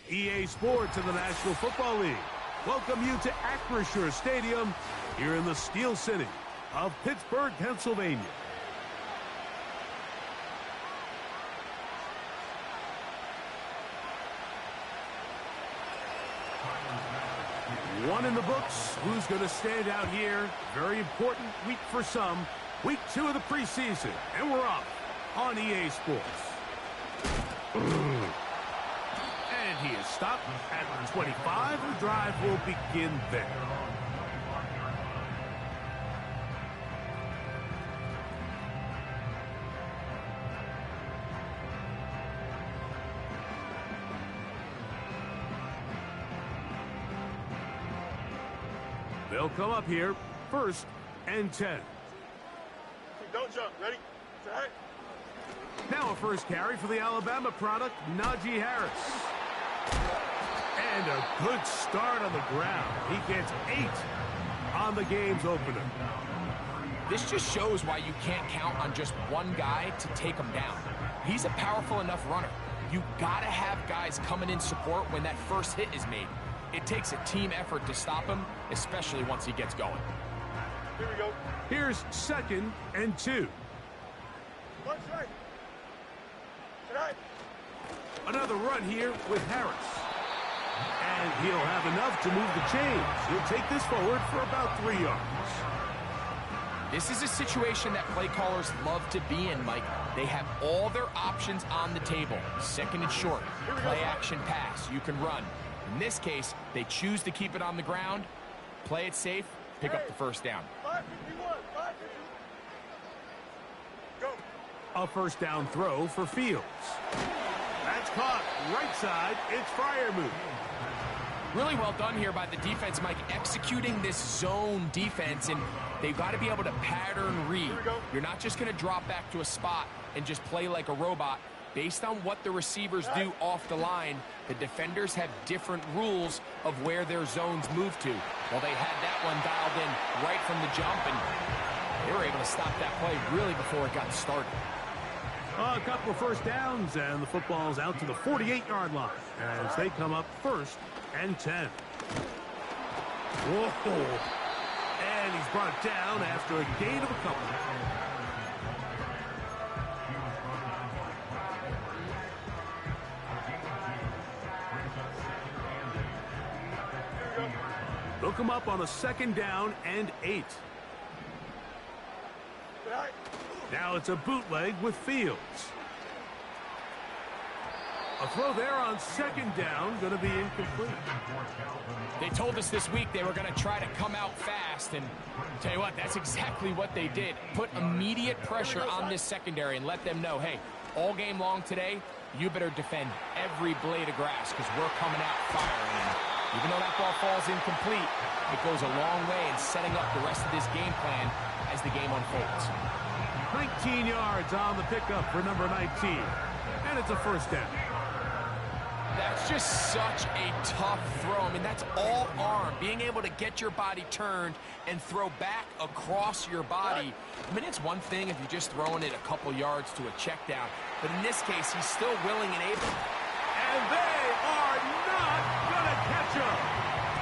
EA Sports and the National Football League welcome you to Acrisure Stadium here in the Steel City of Pittsburgh, Pennsylvania. One in the books. Who's going to stand out here? Very important week for some. Week 2 of the preseason. And we're off on EA Sports. And he is stopped at 25. The drive will begin there. They'll come up here, 1st and 10. Don't jump. Ready? Set. Now a first carry for the Alabama product, Najee Harris. And a good start on the ground. He gets 8 on the game's opener. This just shows why you can't count on just one guy to take him down. He's a powerful enough runner. You gotta have guys coming in support when that first hit is made. It takes a team effort to stop him, especially once he gets going. Here we go. Here's 2nd and 2. One strike. Right. Another run here with Harris. And he'll have enough to move the chains. He'll take this forward for about 3 yards. This is a situation that play callers love to be in, Mike. They have all their options on the table. 2nd and short, play action pass, you can run. In this case, they choose to keep it on the ground, play it safe, pick up the first down. 551, 551. Go. A first down throw for Fields. That's caught. Right side, it's Freiermuth. Really well done here by the defense, Mike, executing this zone defense, and they've got to be able to pattern read. You're not just going to drop back to a spot and just play like a robot. Based on what the receivers do off the line, the defenders have different rules of where their zones move to. Well, they had that one dialed in right from the jump, and they were able to stop that play really before it got started. A couple of first downs, and the football's out to the 48-yard line as they come up 1st and 10. Whoa! And he's brought down after a gain of a couple. They'll come up on a 2nd down and 8. Right. Now it's a bootleg with Fields. A throw there on 2nd down, going to be incomplete. They told us this week they were going to try to come out fast, and tell you what, that's exactly what they did. Put immediate pressure on this secondary and let them know, hey, all game long today, you better defend every blade of grass because we're coming out firing. Even though that ball falls incomplete, it goes a long way in setting up the rest of this game plan as the game unfolds. 19 yards on the pickup for number 19. And it's a first down. That's just such a tough throw. I mean, that's all arm. Being able to get your body turned and throw back across your body. I mean, it's one thing if you're just throwing it a couple yards to a check down. But in this case, he's still willing and able. And they are not going to catch him.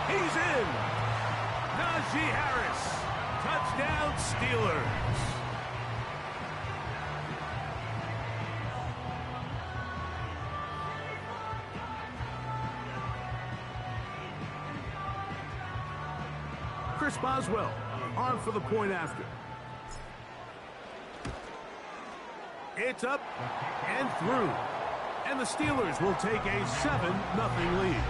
He's in. Najee Harris. Touchdown, Steelers. Chris Boswell on for the point after. It's up and through. And the Steelers will take a 7-0 lead.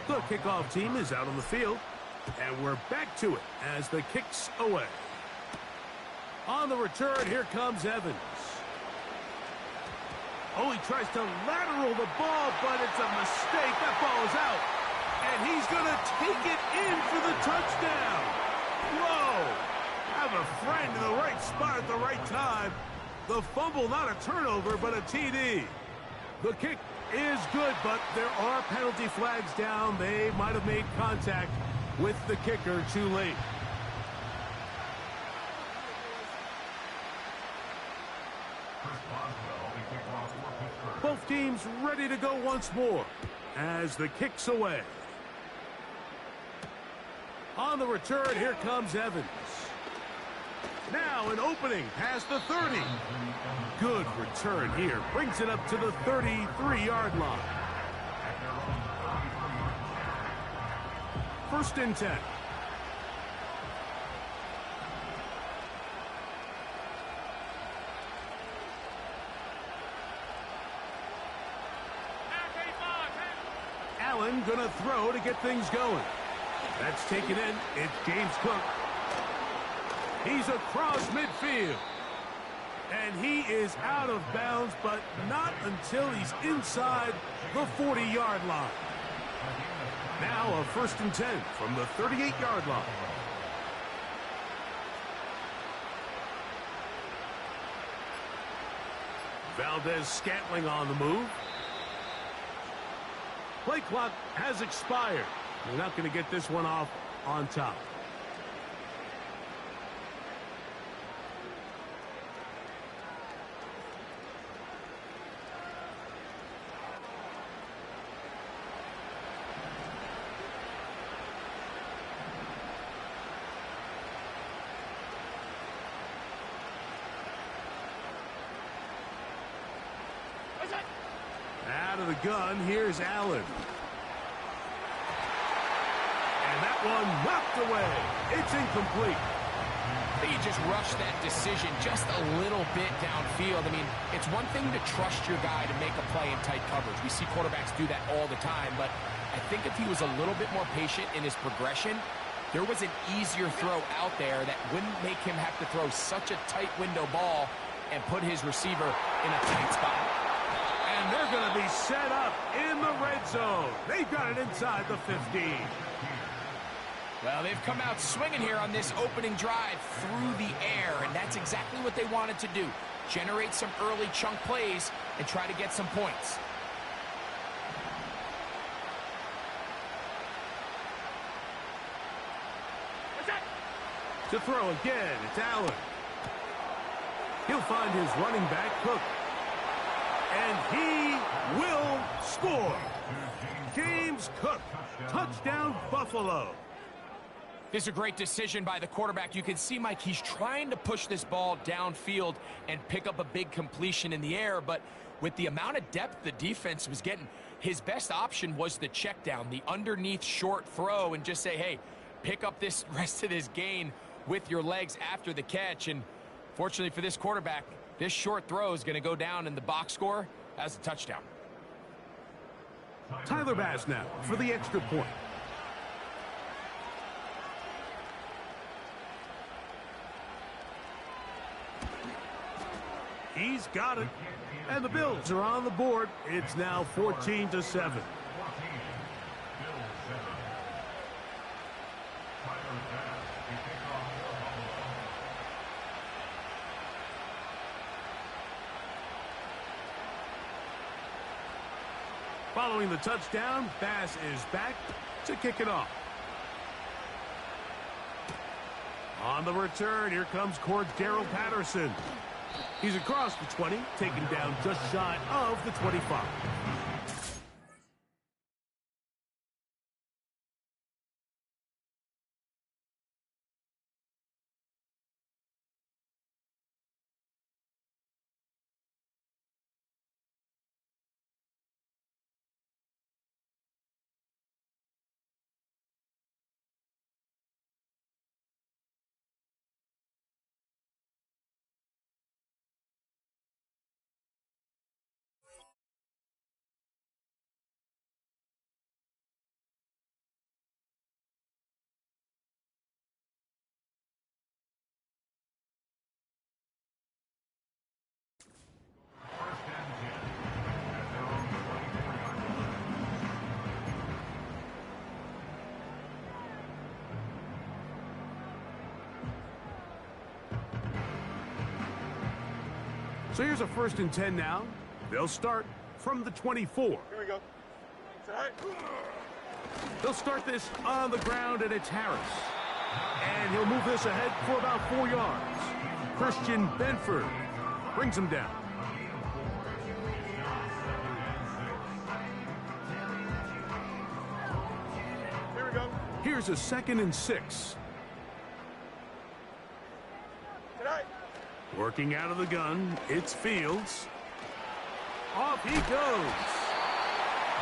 The kickoff team is out on the field. And we're back to it as the kick's away. On the return, here comes Evans. Oh, he tries to lateral the ball, but it's a mistake. That ball is out. And he's going to take it in for the touchdown. Whoa! Have a friend in the right spot at the right time. The fumble, not a turnover, but a TD. The kick is good, but there are penalty flags down. They might have made contact with the kicker too late. Both teams ready to go once more as the kick's away. On the return, here comes Evans. Now an opening past the 30. Good return here. Brings it up to the 33-yard line. First and 10. Allen gonna throw to get things going. That's taken in. It's James Cook. He's across midfield. And he is out of bounds, but not until he's inside the 40-yard line. Now a first and 10 from the 38-yard line. Valdez-Scantling on the move. Play clock has expired. We're not going to get this one off on top. Out of the gun, here's Allen. And that one knocked away. It's incomplete. I think he just rushed that decision just a little bit downfield. I mean, it's one thing to trust your guy to make a play in tight coverage. We see quarterbacks do that all the time, but I think if he was a little bit more patient in his progression, there was an easier throw out there that wouldn't make him have to throw such a tight window ball and put his receiver in a tight spot. And they're going to be set up in the red zone. They've got it inside the 15. Well, they've come out swinging here on this opening drive through the air, and that's exactly what they wanted to do. Generate some early chunk plays and try to get some points. To throw again, it's Allen. He'll find his running back, Cook. And he will score. James Cook, touchdown Buffalo. This is a great decision by the quarterback. You can see, Mike, he's trying to push this ball downfield and pick up a big completion in the air, but with the amount of depth the defense was getting, his best option was the check down, the underneath short throw, and just say, hey, pick up this rest of this gain with your legs after the catch. And fortunately for this quarterback, this short throw is going to go down in the box score as a touchdown. Tyler Bass now for the extra point. He's got it. And the Bills are on the board. It's now 14-7. Following the touchdown, Bass is back to kick it off. On the return, here comes Cordero Patterson. He's across the 20, taken down just shy of the 25. So here's a 1st and 10 now. They'll start from the 24. Here we go. Set. They'll start this on the ground, and it's Harris. And he'll move this ahead for about 4 yards. Christian Benford brings him down. Here we go. Here's a 2nd and 6. Tonight. Working out of the gun, it's Fields. Off he goes.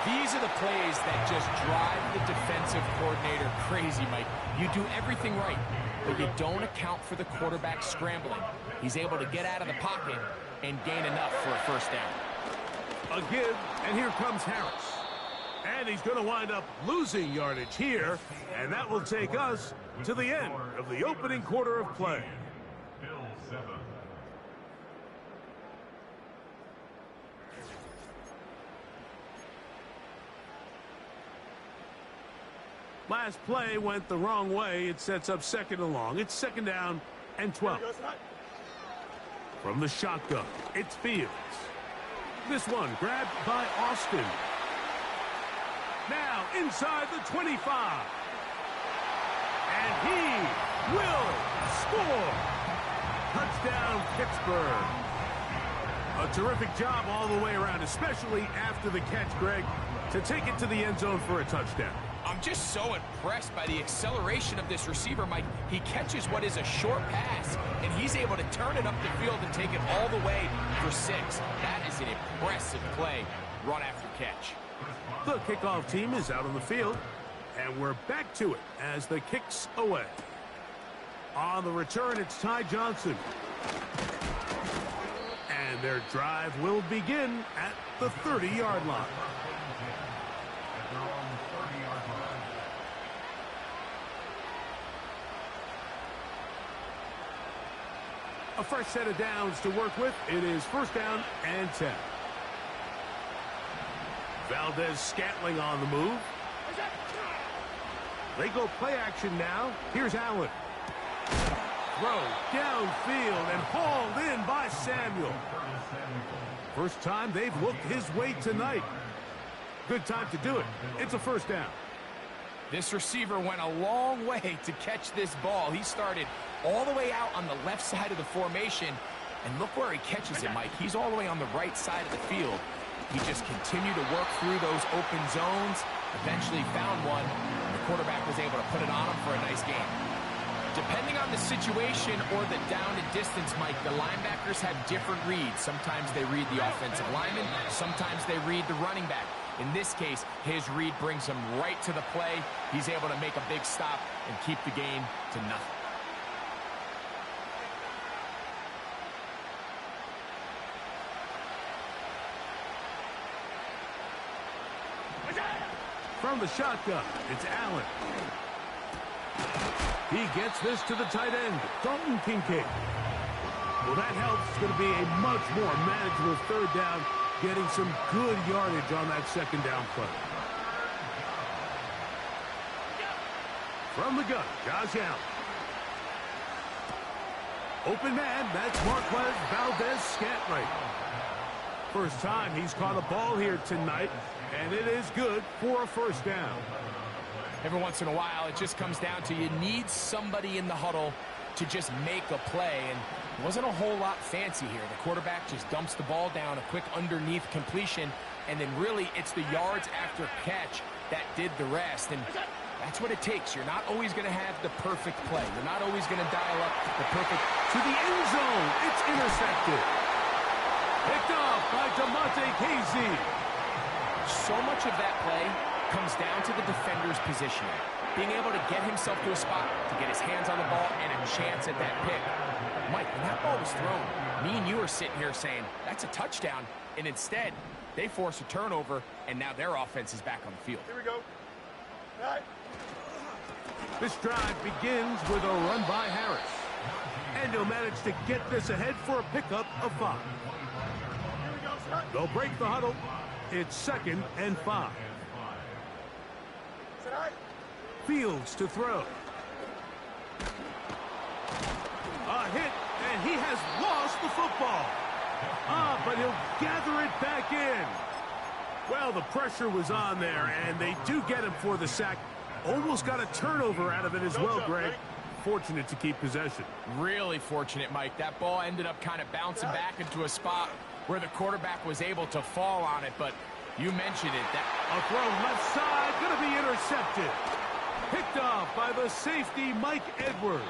These are the plays that just drive the defensive coordinator crazy, Mike. You do everything right, but you don't account for the quarterback scrambling. He's able to get out of the pocket and gain enough for a first down. A give, and here comes Harris. And he's going to wind up losing yardage here, and that will take us to the end of the opening quarter of play. Last play went the wrong way. It sets up 2nd and long. It's 2nd down and 12. From the shotgun, it's Fields. This one grabbed by Austin. Now inside the 25. And he will score. Touchdown, Pittsburgh. A terrific job all the way around, especially after the catch, Greg, to take it to the end zone for a touchdown. I'm just so impressed by the acceleration of this receiver, Mike. He catches what is a short pass, and he's able to turn it up the field and take it all the way for 6. That is an impressive play, run after catch. The kickoff team is out on the field, and we're back to it as the kick's away. On the return, it's Ty Johnson. And their drive will begin at the 30-yard line. A fresh set of downs to work with. It is 1st down and 10. Valdez-Scantling on the move. They go play action now. Here's Allen. Throw downfield and hauled in by Samuel. First time they've looked his way tonight. Good time to do it. It's a 1st down. This receiver went a long way to catch this ball. He started all the way out on the left side of the formation, and look where he catches it, Mike. He's all the way on the right side of the field. He just continued to work through those open zones, eventually found one, and the quarterback was able to put it on him for a nice game. Depending on the situation or the down and distance, Mike, the linebackers have different reads. Sometimes they read the offensive lineman, sometimes they read the running back. In this case, his read brings him right to the play. He's able to make a big stop and keep the game to nothing. From the shotgun, it's Allen. He gets this to the tight end, Dalton Kincaid. Well, that helps. It's going to be a much more manageable 3rd down, getting some good yardage on that 2nd down play. From the gun, Josh Allen. Open man, that's Marquez Valdez-Scantling. First time he's caught a ball here tonight, and it is good for a 1st down. Every once in a while, it just comes down to you need somebody in the huddle to just make a play, and it wasn't a whole lot fancy here. The quarterback just dumps the ball down, a quick underneath completion, and then really it's the yards after catch that did the rest, and that's what it takes. You're not always going to have the perfect play. You're not always going to dial up the perfect... To the end zone, it's intercepted. Picked off by DeMonte Casey. So much of that play comes down to the defender's positioning. Being able to get himself to a spot, to get his hands on the ball, and a chance at that pick. Mike, when that ball was thrown, me and you are sitting here saying, that's a touchdown, and instead, they force a turnover, and now their offense is back on the field. Here we go. Right. This drive begins with a run by Harris. And he'll manage to get this ahead for a pickup of 5. Here we go, Scott. They'll break the huddle. It's 2nd and 5. Tonight. Fields to throw. A hit, and he has lost the football. But he'll gather it back in. Well, the pressure was on there, and they do get him for the sack. Almost got a turnover out of it as well, Greg. Fortunate to keep possession. Really fortunate, Mike. That ball ended up kind of bouncing back into a spot where the quarterback was able to fall on it, but you mentioned it. A throw left side, going to be intercepted. Picked off by the safety, Mike Edwards.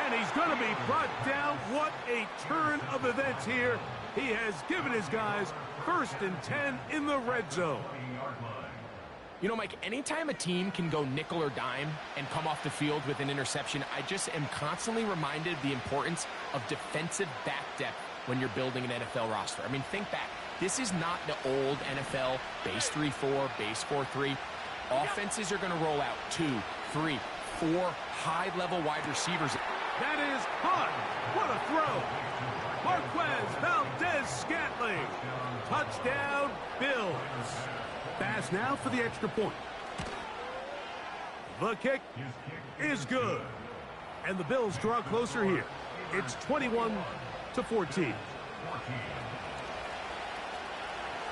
And he's going to be brought down. What a turn of events here. He has given his guys 1st and 10 in the red zone. You know, Mike, anytime a team can go nickel or dime and come off the field with an interception, I just am constantly reminded of the importance of defensive back depth when you're building an NFL roster. I mean, think back. This is not the old NFL base 3-4, base 4-3. Offenses are going to roll out 2, 3, 4 high-level wide receivers. That is caught. What a throw. Marquez Valdez-Scantling. Touchdown, Bills. Pass now for the extra point. The kick is good. And the Bills draw closer here. It's 21-14.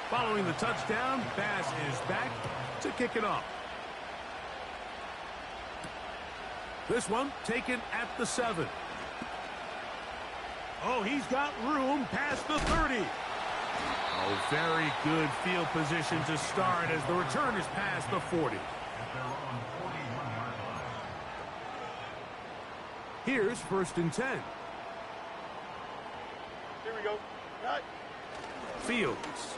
Following the touchdown, Bass is back to kick it off. This one taken at the 7. Oh, he's got room past the 30. Oh, very good field position to start as the return is past the 40. Here's 1st and 10. Here we go. Cut. Fields.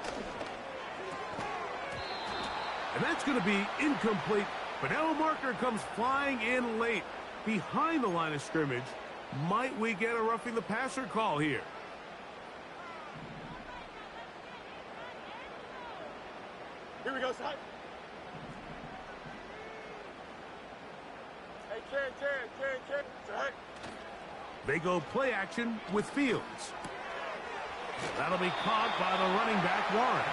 And that's going to be incomplete. But now a marker comes flying in late behind the line of scrimmage. Might we get a roughing the passer call here? Here we go, son. Hey, Karen. Son. They go play action with Fields. That'll be caught by the running back, Warren.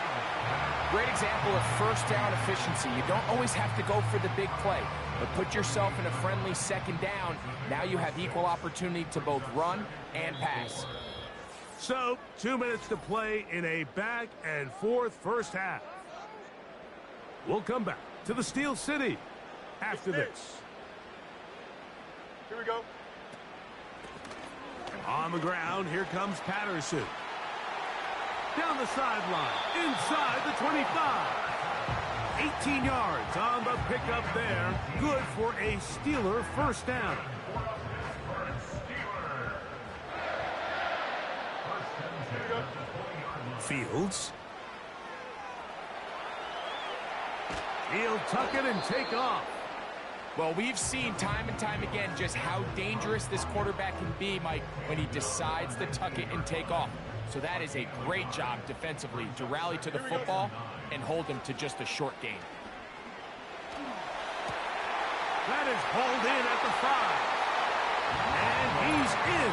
Great example of first down efficiency. You don't always have to go for the big play, but put yourself in a friendly 2nd down. Now you have equal opportunity to both run and pass. So, 2 minutes to play in a back and forth first half. We'll come back to the Steel City after this. Here we go. On the ground, here comes Patterson. Down the sideline, inside the 25. 18 yards on the pickup there. Good for a Steeler first down. Fields. He'll tuck it and take off. Well, we've seen time and time again just how dangerous this quarterback can be, Mike, when he decides to tuck it and take off. So that is a great job defensively to rally to the football and hold him to just a short gain. That is hauled in at the 5. And he's in.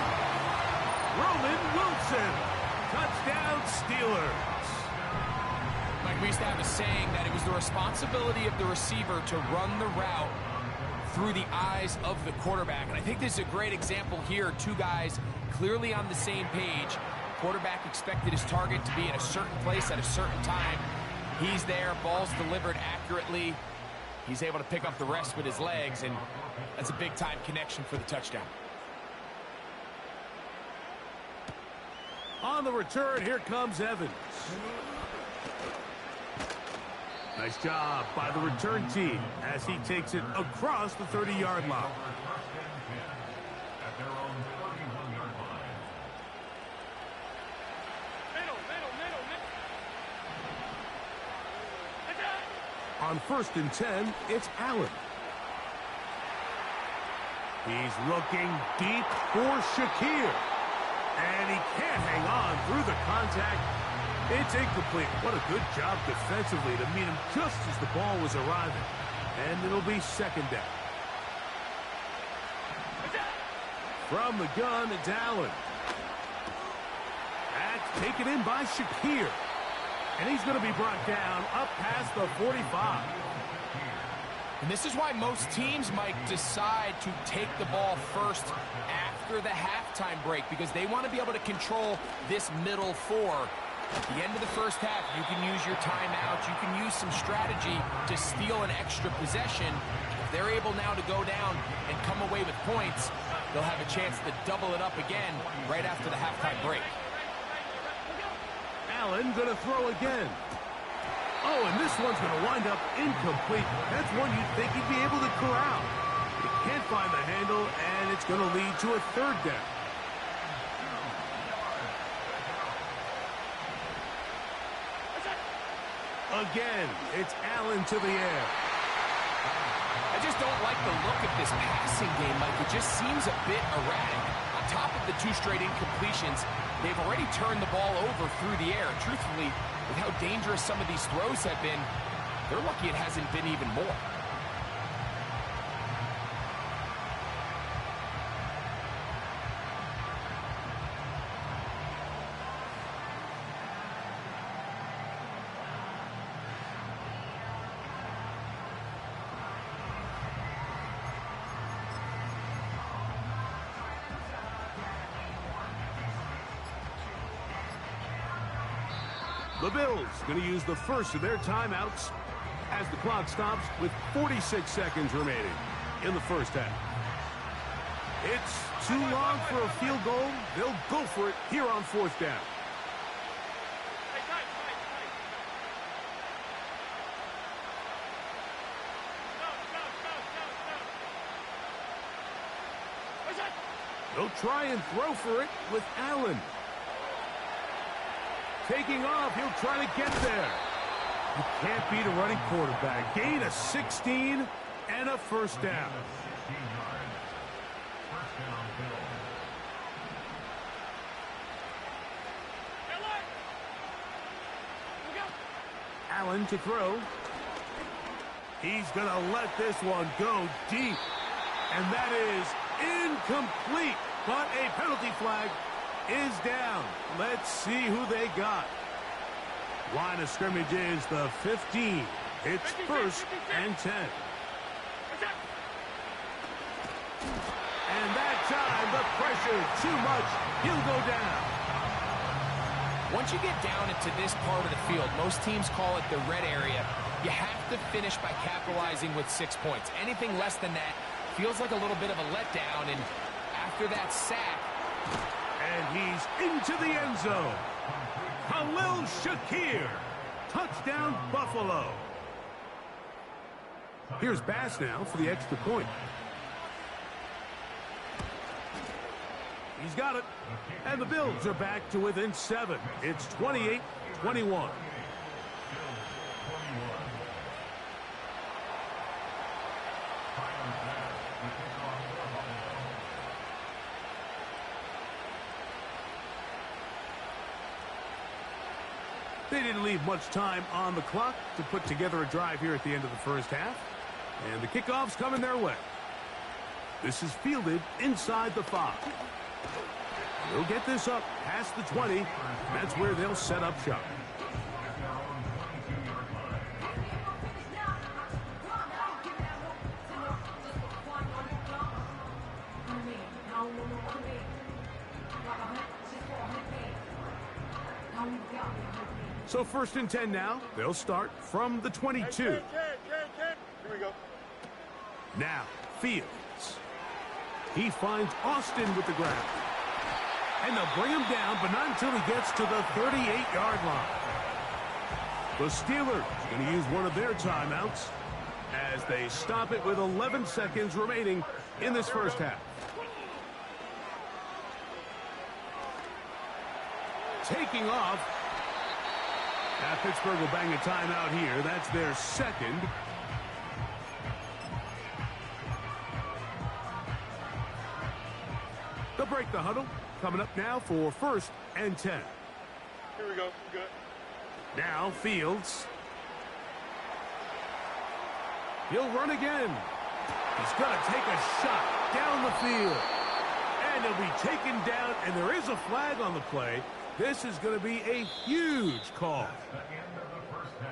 Roman Wilson. Touchdown, Steelers. Mike, we used to have a saying that it was the responsibility of the receiver to run the route through the eyes of the quarterback. And I think this is a great example here. 2 guys clearly on the same page. Quarterback expected his target to be in a certain place at a certain time. He's there, ball's delivered accurately. He's able to pick up the rest with his legs, and that's a big-time connection for the touchdown. On the return, here comes Evans. Nice job by the return team as he takes it across the 30-yard line. On 1st and 10, it's Allen. He's looking deep for Shakir. And he can't hang on through the contact. It's incomplete. What a good job defensively to meet him just as the ball was arriving. And it'll be 2nd down. From the gun, it's Allen. That's taken in by Shakir. And he's going to be brought down up past the 45. And this is why most teams, Mike, decide to take the ball first after the halftime break, because they want to be able to control this middle 4. At the end of the first half, you can use your timeout. You can use some strategy to steal an extra possession. If they're able now to go down and come away with points, they'll have a chance to double it up again right after the halftime break. Allen going to throw again. Oh, and this one's going to wind up incomplete. That's one you'd think he'd be able to corral. He can't find the handle, and it's going to lead to a third down. Again, it's Allen to the air. I just don't like the look of this passing game, Mike. It just seems a bit erratic. On top of the 2 straight incompletions, they've already turned the ball over through the air. Truthfully, with how dangerous some of these throws have been, they're lucky it hasn't been even more. The Bills going to use the first of their timeouts as the clock stops with 46 seconds remaining in the first half. It's too long for a field goal. They'll go for it here on 4th down. They'll try and throw for it with Allen. Taking off, he'll try to get there. You can't beat a running quarterback. Gain of 16 and a first down. Allen to throw. He's going to let this one go deep. And that is incomplete. But a penalty flag is down. Let's see who they got. Line of scrimmage is the 15. It's 1st and 10. And that time, the pressure too much. He'll go down. Once you get down into this part of the field, most teams call it the red area. You have to finish by capitalizing with 6 points. Anything less than that feels like a little bit of a letdown. And after that sack, and he's into the end zone. Khalil Shakir. Touchdown, Buffalo. Here's Bass now for the extra point. He's got it. And the Bills are back to within 7. It's 28-21. They didn't leave much time on the clock to put together a drive here at the end of the first half. And the kickoff's coming their way. This is fielded inside the 5. They'll get this up past the 20. That's where they'll set up shop. So 1st and 10 now. They'll start from the 22. Here we go. Now, Fields. He finds Austin with the grab. And they'll bring him down, but not until he gets to the 38-yard line. The Steelers going to use one of their timeouts as they stop it with 11 seconds remaining in this first half. Taking off. Now Pittsburgh will bang a timeout here. That's their second. They'll break the huddle. Coming up now for 1st and 10. Here we go. Good. Now Fields. He'll run again. He's going to take a shot down the field. And he'll be taken down, and there is a flag on the play. This is going to be a huge call.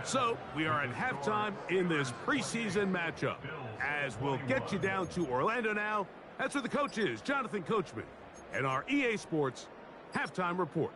So we are at halftime in this preseason matchup. As we'll get you down to Orlando now. That's where the coach is, Jonathan Coachman, and our EA Sports Halftime Report.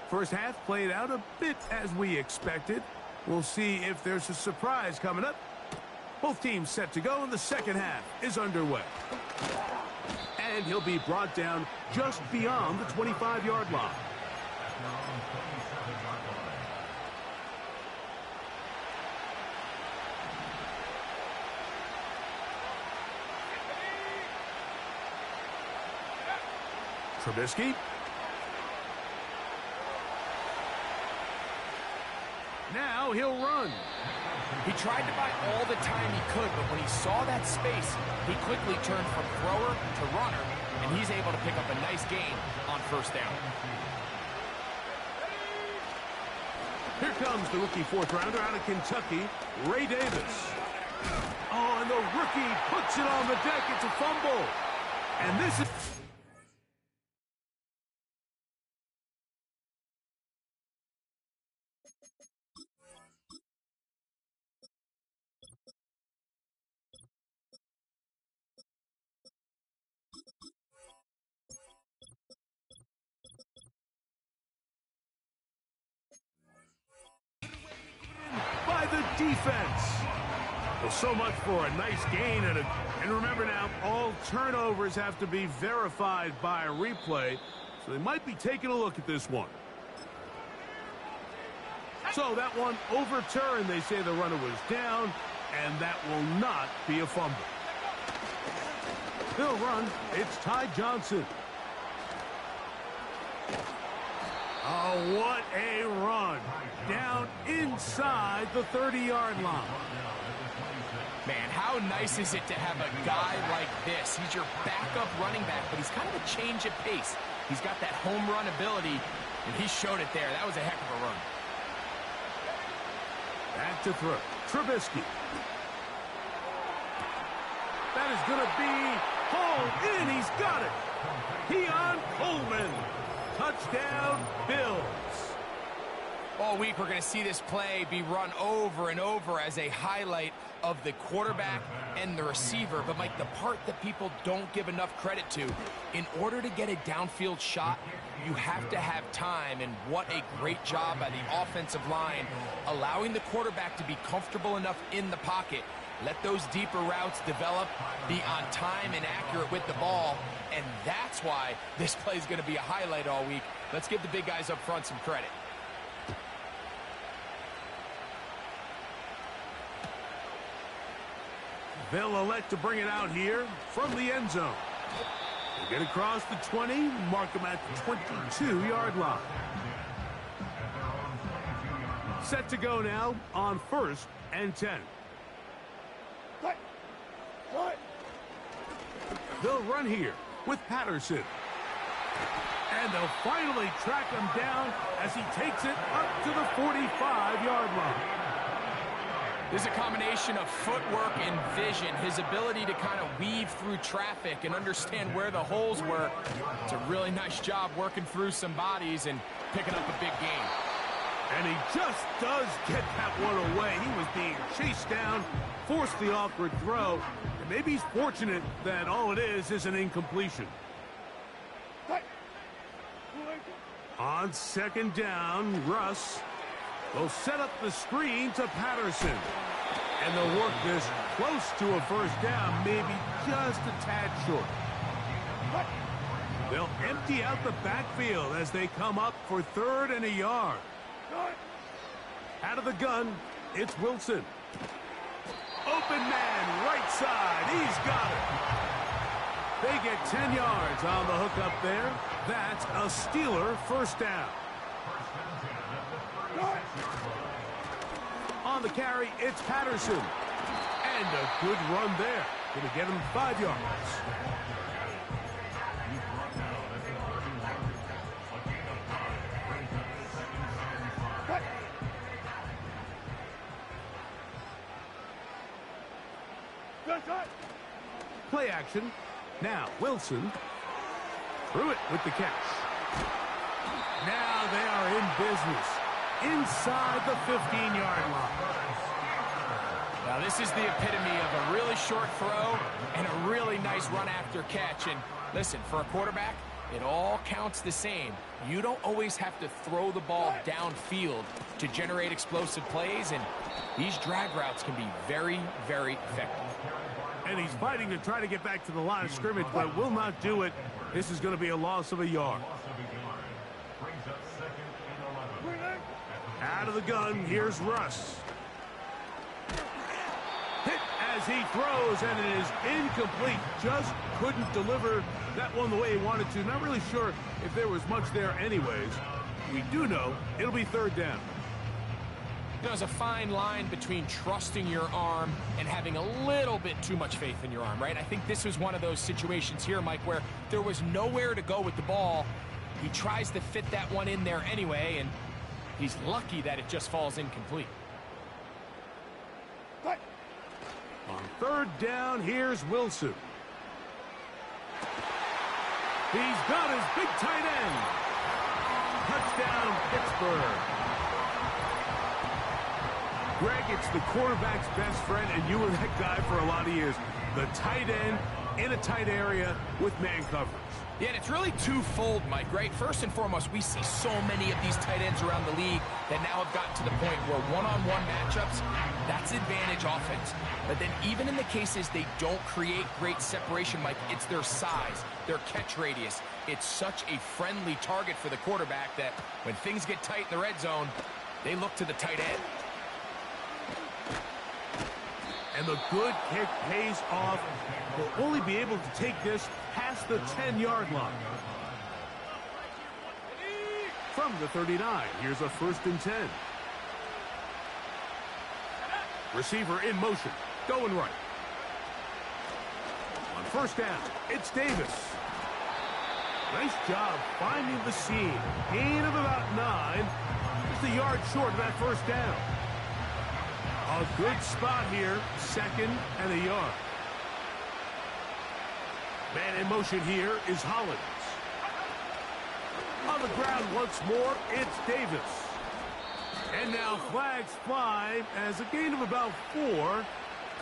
First half played out a bit as we expected. We'll see if there's a surprise coming up. Both teams set to go, and the second half is underway. And he'll be brought down just beyond the 25-yard line. Trubisky. Now he'll run. He tried to buy all the time he could, but when he saw that space, he quickly turned from thrower to runner, and he's able to pick up a nice gain on first down. Here comes the rookie fourth-rounder out of Kentucky, Ray Davis. Oh, and the rookie puts it on the deck. It's a fumble. And this is... by the defense. Well, so much for a nice gain. And remember now, all turnovers have to be verified by a replay. So they might be taking a look at this one. So that one overturned. They say the runner was down, and that will not be a fumble. They'll run. It's Ty Johnson. Oh, what a run. Down inside the 30-yard line. Man, how nice is it to have a guy like this? He's your backup running back, but he's kind of a change of pace. He's got that home run ability, and he showed it there. That was a heck of a run. Back to throw. Trubisky. That is going to be hauled in. He's got it. Keon Coleman. Touchdown, Bills. All week, we're going to see this play be run over and over as a highlight of the quarterback and the receiver. But, Mike, the part that people don't give enough credit to, in order to get a downfield shot, you have to have time. And what a great job by the offensive line, allowing the quarterback to be comfortable enough in the pocket. Let those deeper routes develop, be on time and accurate with the ball, and that's why this play is going to be a highlight all week. Let's give the big guys up front some credit. They'll elect to bring it out here from the end zone. They get across the 20, mark them at the 22-yard line. Set to go now on 1st and 10. They'll run here with Patterson. And they'll finally track him down as he takes it up to the 45-yard line. There's a combination of footwork and vision, his ability to kind of weave through traffic and understand where the holes were. It's a really nice job working through some bodies and picking up a big gain. And he just does get that one away. He was being chased down, forced the awkward throw, and maybe he's fortunate that all it is an incompletion. On 2nd down, Russ will set up the screen to Patterson. And they'll work this close to a first down, maybe just a tad short. They'll empty out the backfield as they come up for 3rd and a yard. Out of the gun, it's Wilson. Open man, right side. He's got it. They get 10 yards on the hook up there. That's a Steeler first down. On the carry, it's Patterson. And a good run there. Going to get him 5 yards. Play action. Now Wilson threw it with the catch. Now they are in business inside the 15-yard line. Now this is the epitome of a really short throw and a really nice run after catch. And listen, for a quarterback, it all counts the same. You don't always have to throw the ball downfield to generate explosive plays, and these drag routes can be very, very effective. And he's fighting to try to get back to the line of scrimmage, but will not do it. This is going to be a loss of a yard. Out of the gun, here's Russ. Hit as he throws, and it is incomplete. Just couldn't deliver that one the way he wanted to. Not really sure if there was much there anyways. We do know it'll be third down. There's a fine line between trusting your arm and having a little bit too much faith in your arm, right? I think this was one of those situations here, Mike, where there was nowhere to go with the ball. He tries to fit that one in there anyway, and he's lucky that it just falls incomplete. On third down, here's Wilson. He's got his big tight end. Touchdown, Pittsburgh. Greg, it's the quarterback's best friend, and you were that guy for a lot of years. The tight end in a tight area with man coverage. Yeah, and it's really twofold, Mike, right? First and foremost, we see so many of these tight ends around the league that now have gotten to the point where one-on-one matchups, that's advantage offense. But then even in the cases they don't create great separation, Mike, it's their size, their catch radius. It's such a friendly target for the quarterback that when things get tight in the red zone, they look to the tight end. And the good kick pays off. Will only be able to take this past the 10-yard line. From the 39, here's a 1st and 10. Receiver in motion, going right. On first down, it's Davis. Nice job finding the seam. Gain of about 9. Just a yard short of that first down. A good spot here, 2nd and a yard. Man in motion here is Hollins. On the ground once more, it's Davis. And now flags fly as a gain of about 4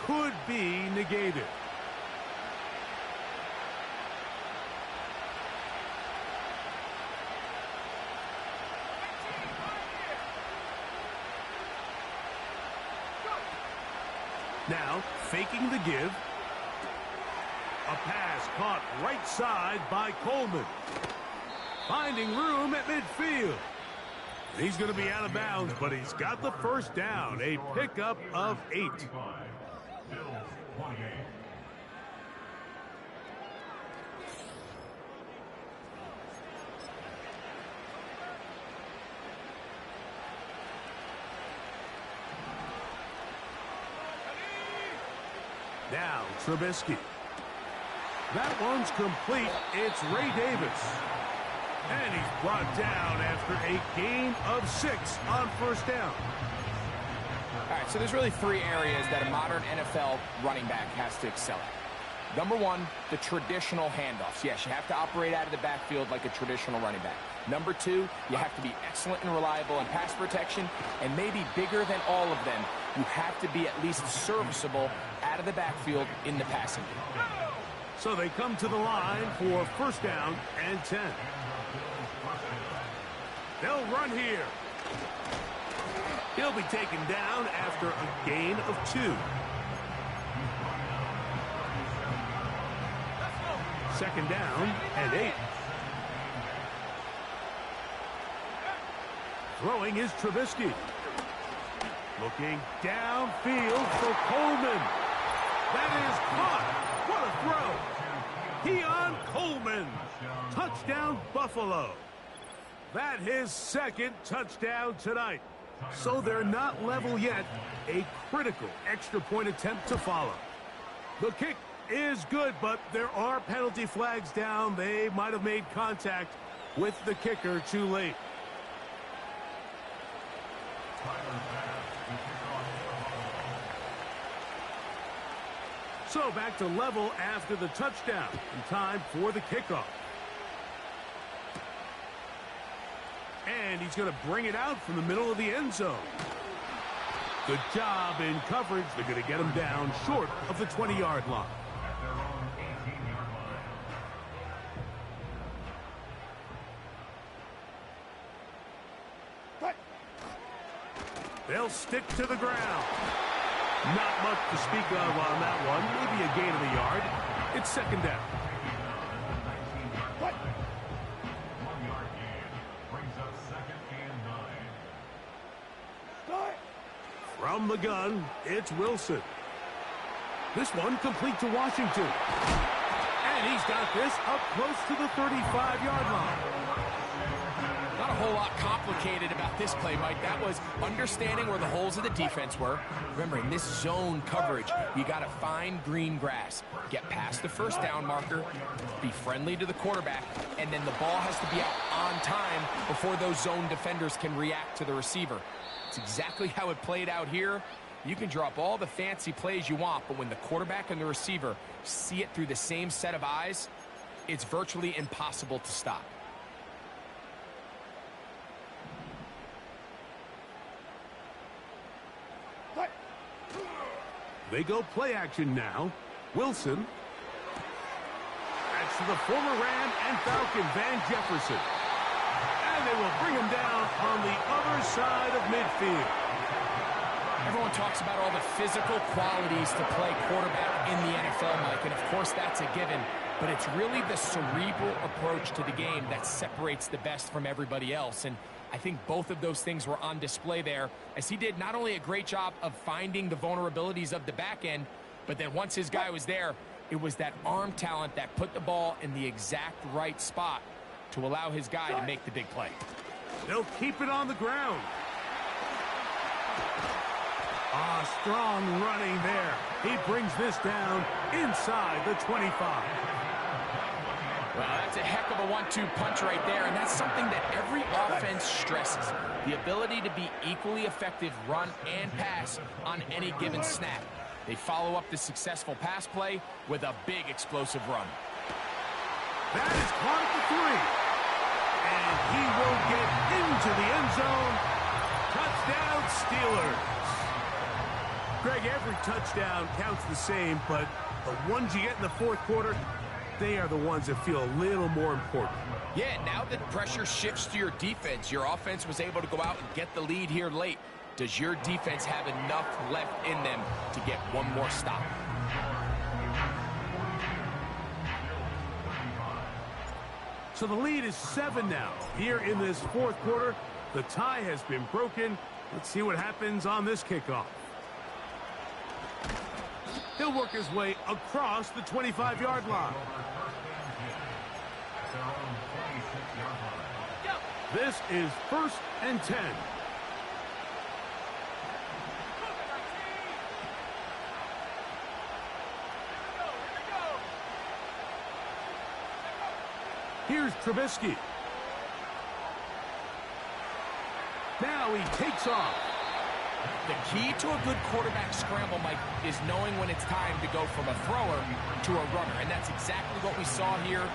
could be negated. Now, faking the give. A pass caught right side by Coleman. Finding room at midfield. He's going to be out of bounds, but he's got the first down. A pickup of 8. Now, Trubisky. That one's complete. It's Ray Davis. And he's brought down after a gain of 6 on first down. All right, so there's really 3 areas that a modern NFL running back has to excel at. Number 1, the traditional handoffs. Yes, you have to operate out of the backfield like a traditional running back. Number 2, you have to be excellent and reliable in pass protection. And maybe bigger than all of them, you have to be at least serviceable out of the backfield in the passing game. So they come to the line for first down and 10. They'll run here. He'll be taken down after a gain of 2. Second down and 8. Throwing is Trubisky. Looking downfield for Coleman. That is caught. What a throw. Keon Coleman. Touchdown, Buffalo. That his 2nd touchdown tonight. So they're not level yet. A critical extra point attempt to follow. The kick is good, but there are penalty flags down. They might have made contact with the kicker too late. So back to level after the touchdown. In time for the kickoff. And he's going to bring it out from the middle of the end zone. Good job in coverage. They're going to get him down short of the 20-yard line. They'll stick to the ground. Not much to speak of on that one. Maybe a gain of a yard. It's second down. From the gun, it's Wilson. This one complete to Washington. And he's got this up close to the 35-yard line. Not a whole lot complicated about this play, Mike. That was understanding where the holes of the defense were. Remember, in this zone coverage, you got to find green grass. Get past the first down marker, be friendly to the quarterback, and then the ball has to be out on time before those zone defenders can react to the receiver. It's exactly how it played out here. You can drop all the fancy plays you want, but when the quarterback and the receiver see it through the same set of eyes, it's virtually impossible to stop. They go play action now. Wilson. That's to the former Ram and Falcon, Van Jefferson. And they will bring him down on the other side of midfield. Everyone talks about all the physical qualities to play quarterback in the NFL, Mike, and of course that's a given, but it's really the cerebral approach to the game that separates the best from everybody else, and I think both of those things were on display there, as he did not only a great job of finding the vulnerabilities of the back end, but then once his guy was there, it was that arm talent that put the ball in the exact right spot to allow his guy to make the big play. They'll keep it on the ground. Strong running there. He brings this down inside the 25. Well, that's a heck of a 1-2 punch right there, and that's something that every offense stresses. The ability to be equally effective run and pass on any given snap. They follow up the successful pass play with a big explosive run. That is caught at the 3. And he will get into the end zone. Touchdown, Steelers. Greg, every touchdown counts the same, but the ones you get in the fourth quarter, they are the ones that feel a little more important. Yeah, now that pressure shifts to your defense, your offense was able to go out and get the lead here late. Does your defense have enough left in them to get one more stop? So the lead is 7 now. Here in this fourth quarter, the tie has been broken. Let's see what happens on this kickoff. He'll work his way across the 25-yard line. This is 1st and 10. Here's Trubisky. Now he takes off. The key to a good quarterback scramble, Mike, is knowing when it's time to go from a thrower to a runner, and that's exactly what we saw here.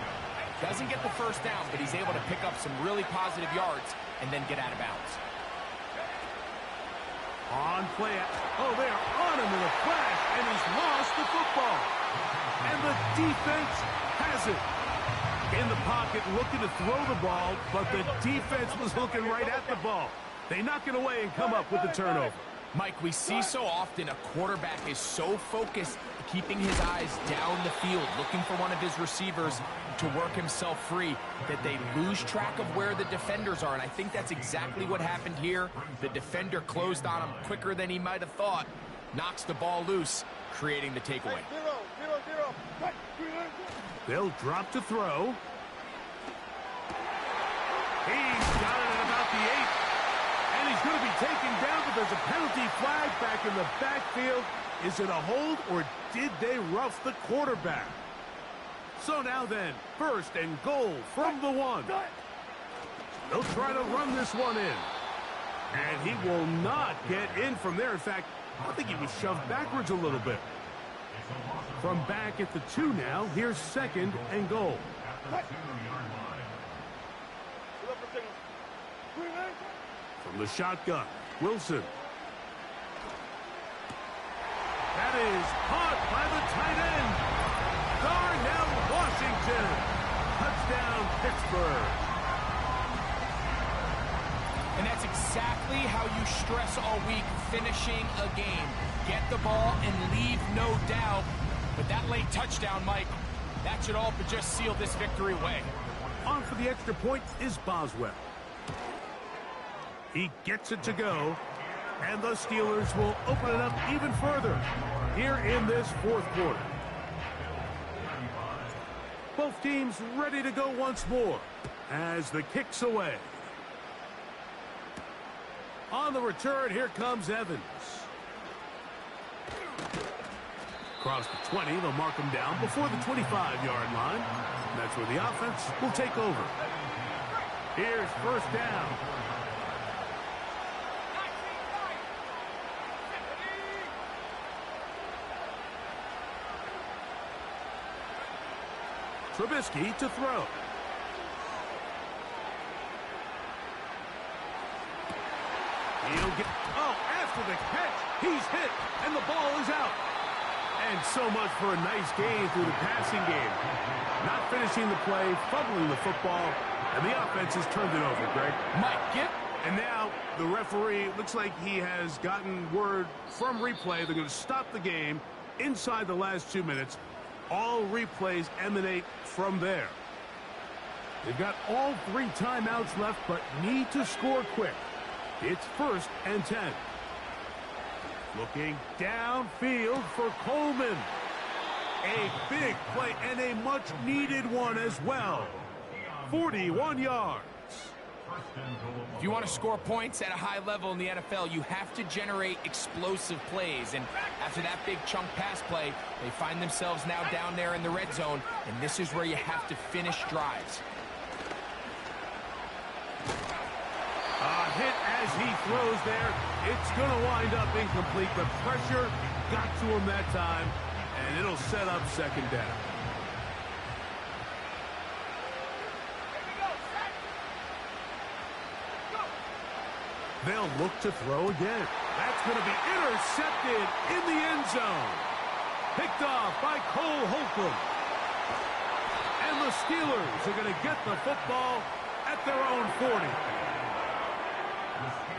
Doesn't get the first down, but he's able to pick up some really positive yards and then get out of bounds. On play. Oh, they are on him in a flash, and he's lost the football. And the defense has it. In the pocket, looking to throw the ball, but the defense was looking right at the ball. They knock it away and come up with the turnover. Mike, we see so often a quarterback is so focused, keeping his eyes down the field, looking for one of his receivers to work himself free, that they lose track of where the defenders are. And I think that's exactly what happened here. The defender closed on him quicker than he might have thought, knocks the ball loose, creating the takeaway. They'll drop to throw. He's got it at about the 8. And he's going to be taken down, but there's a penalty flag back in the backfield. Is it a hold, or did they rough the quarterback? So now then, 1st and goal from the 1. They'll try to run this one in. And he will not get in from there. In fact, I think he was shoved backwards a little bit. From back at the 2 now, here's 2nd and goal. From the shotgun, Wilson. That is caught by the tight end. Darnell Washington. Touchdown, Pittsburgh. And that's exactly exactly how you stress all week finishing a game. Get the ball and leave no doubt. But that late touchdown, Mike, that should all but just seal this victory away. On for the extra point is Boswell. He gets it to go, and the Steelers will open it up even further here in this fourth quarter. Both teams ready to go once more as the kick's away. On the return, here comes Evans. Across the 20, they'll mark him down before the 25-yard line. That's where the offense will take over. Here's first down. Trubisky to throw. He'll get, after the catch, he's hit, and the ball is out. And so much for a nice gain through the passing game. Not finishing the play, fumbling the football, and the offense has turned it over, Greg. And now the referee, looks like he has gotten word from replay. They're going to stop the game inside the last 2 minutes. All replays emanate from there. They've got all 3 timeouts left, but need to score quick. It's 1st and 10. Looking downfield for Coleman. A big play and a much-needed one as well. 41 yards. If you want to score points at a high level in the NFL, you have to generate explosive plays. And after that big chunk pass play, they find themselves now down there in the red zone, and this is where you have to finish drives. A hit as he throws there. It's going to wind up incomplete. The pressure got to him that time, and it'll set up second down. They'll look to throw again. That's going to be intercepted in the end zone. Picked off by Cole Holcomb. And the Steelers are going to get the football at their own 40.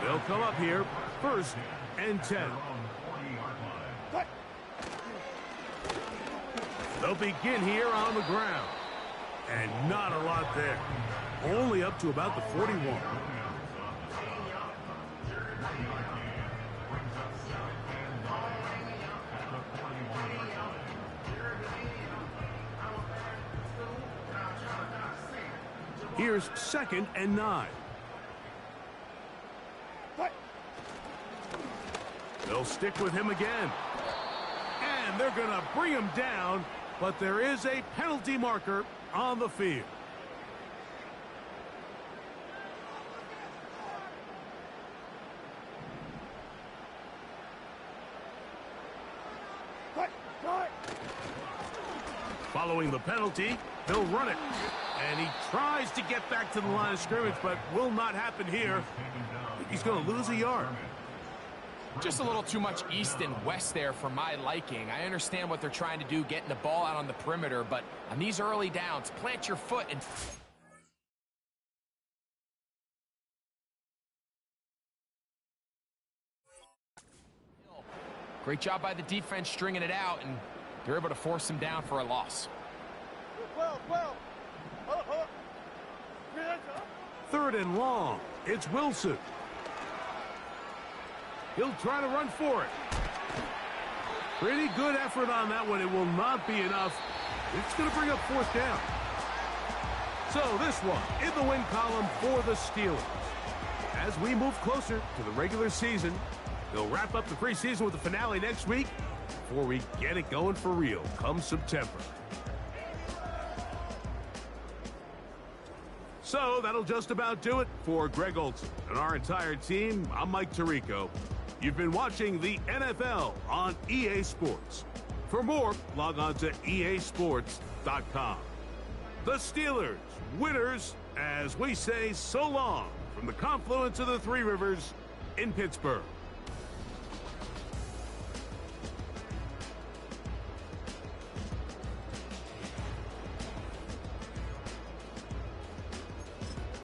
They'll come up here, 1st and 10. They'll begin here on the ground. And not a lot there. Only up to about the 41. Here's 2nd and 9. They'll stick with him again. And they're going to bring him down, but there is a penalty marker on the field. Following the penalty, they'll run it. And he tries to get back to the line of scrimmage, but will not happen here. He's going to lose a yard. Just a little too much east and west there for my liking. I understand what they're trying to do, getting the ball out on the perimeter, but on these early downs, plant your foot and... Great job by the defense stringing it out, and they're able to force him down for a loss. 3rd and long. It's Wilson. He'll try to run for it. Pretty good effort on that one. It will not be enough. It's going to bring up 4th down. So this one in the win column for the Steelers. As we move closer to the regular season, they'll wrap up the preseason with the finale next week before we get it going for real come September. So that'll just about do it for Greg Olson and our entire team. I'm Mike Tirico. You've been watching the NFL on EA Sports. For more, log on to easports.com. The Steelers, winners, as we say so long from the confluence of the Three Rivers in Pittsburgh.